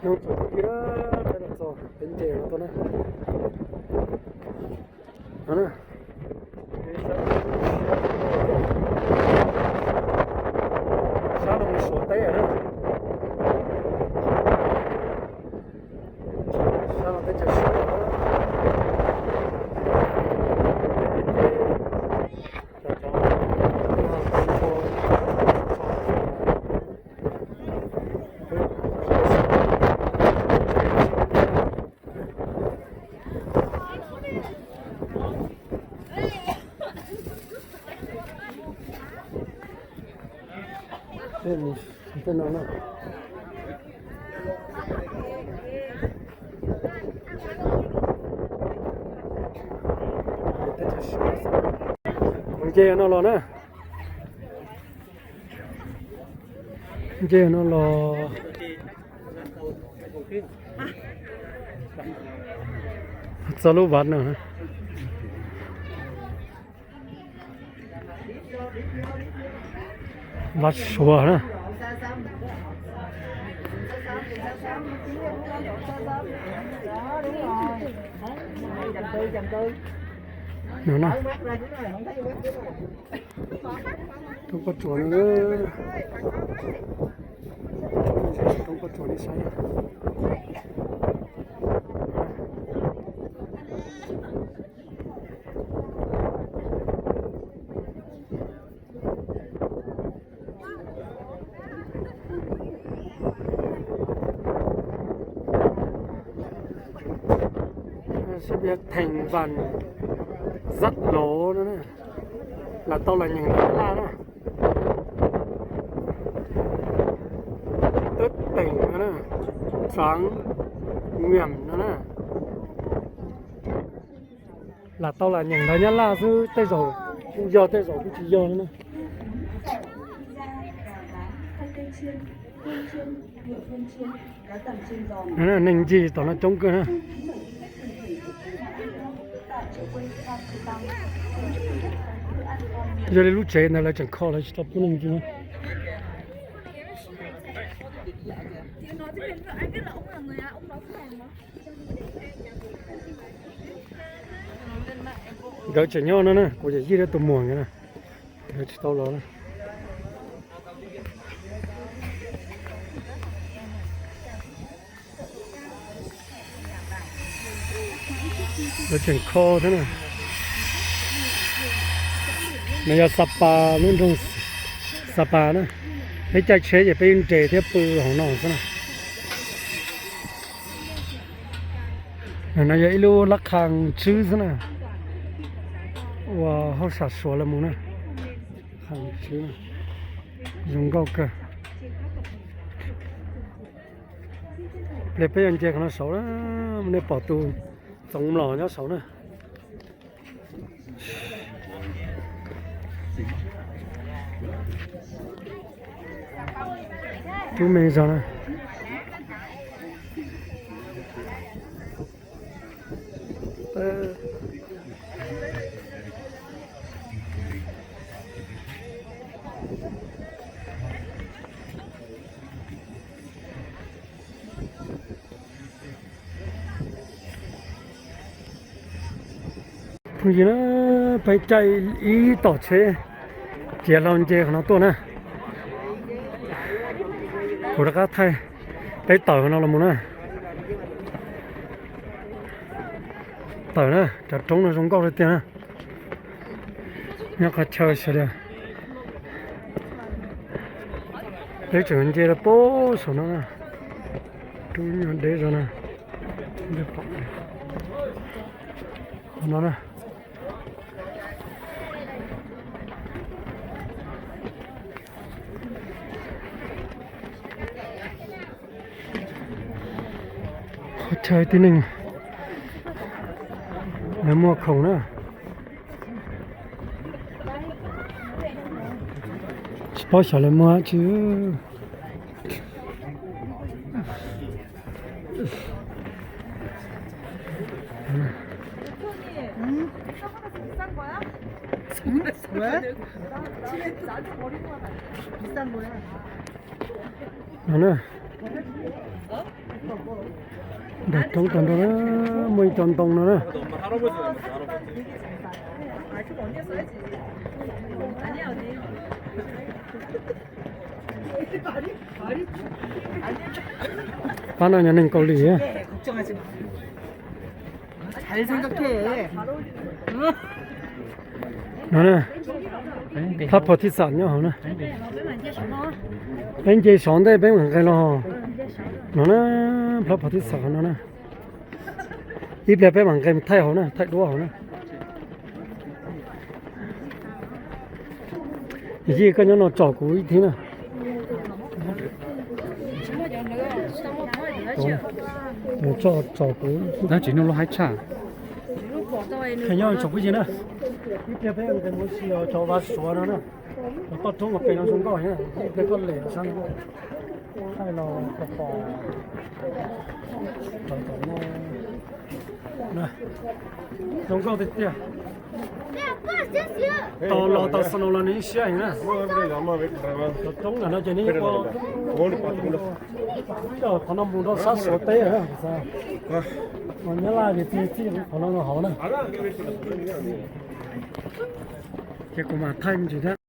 nó chỗ kia đó đây là chỗ bên trên nó thôi nè đó nè sao nó một số tay à sao nó cái chỗ số đó đây một cái nó nè dê nó lo nè dê nó lo sao lúc bắt nữa bắt sủa nè nữa nè không có chuột nữa không có chuột đi sai sẽ biết thành phần rất lố nữa nè là tao là những cái la đó tức tỉnh nữa nè trắng nguyểm nữa nè là tao là những cái nhất là cứ tay rồi giờ tay rồi cái chỉ giờ nữa nè đó là nền gì tao nó trông cơ nè giờ lúc trẻ này là chẳng khó là stop cái này chứ gỡ trẻ nhau nữa nè cô chỉ ra tụi muồng nè gỡ tao lo nè gỡ chẳng khó thế này này là sapa luôn trong sapa đó mấy trái chế thì bên trẻ theo bự hỏng nòng thế này này vậy luôn lắc hàng chữ thế này wow họ sạch sủa là muốn nè hàng chữ này dùng gạo cơ để bây giờ chơi nó xấu đó nên bỏ tù tổng lò nhá xấu nè chú mẹ giờ này thì nó phải chạy ý tỏ chế chia lòng chế của nó tốt nè của nó các thay cái tỏi của nó là một nè tỏi nè chặt trống nó giống cao được tiền nè nhắc cả chơi sẽ được để chuyển chế là bố số nó nè chúng để rồi nè để phỏng nó nè chơi tí ninh để mua khổng nữa bao giờ lại mua chứ 왜? 집에 나한테 버리고 가다 비싼 거야. 나는 네, 동동동아, 뭐 동동아. 엄마 할아버지 닮았어 할아버지. 아, 그거 언니가 써야지. 아니야, 언니. 말이 바나나는 꼴리야. 해. 걱정하지 마. 잘 생각해. 응? 너는 파포티스 아니야, 너는? 벤제 상대 벤은 그래로. 너는 파포티스 너는. 입에 벤만 게太好呢，太多好呢。이제 그냥 너照顾一天呢。照顾。 那只能落海茶。 그냥 저기지나 이때 배운 게 뭐지요? 저 와서 좋아하나? 또 통화 배는 좀 거야. 이때 걸래. 사는 거. 하이로 뽀뽀. 네. 좀 거됐대요. 또 선올라는 이시야이나. 좀 나나 전에 이거. 저 번호문도 사서 때요. 그래서 nhớ là việc thì nó hậu này. Cái của mà thay gì đó.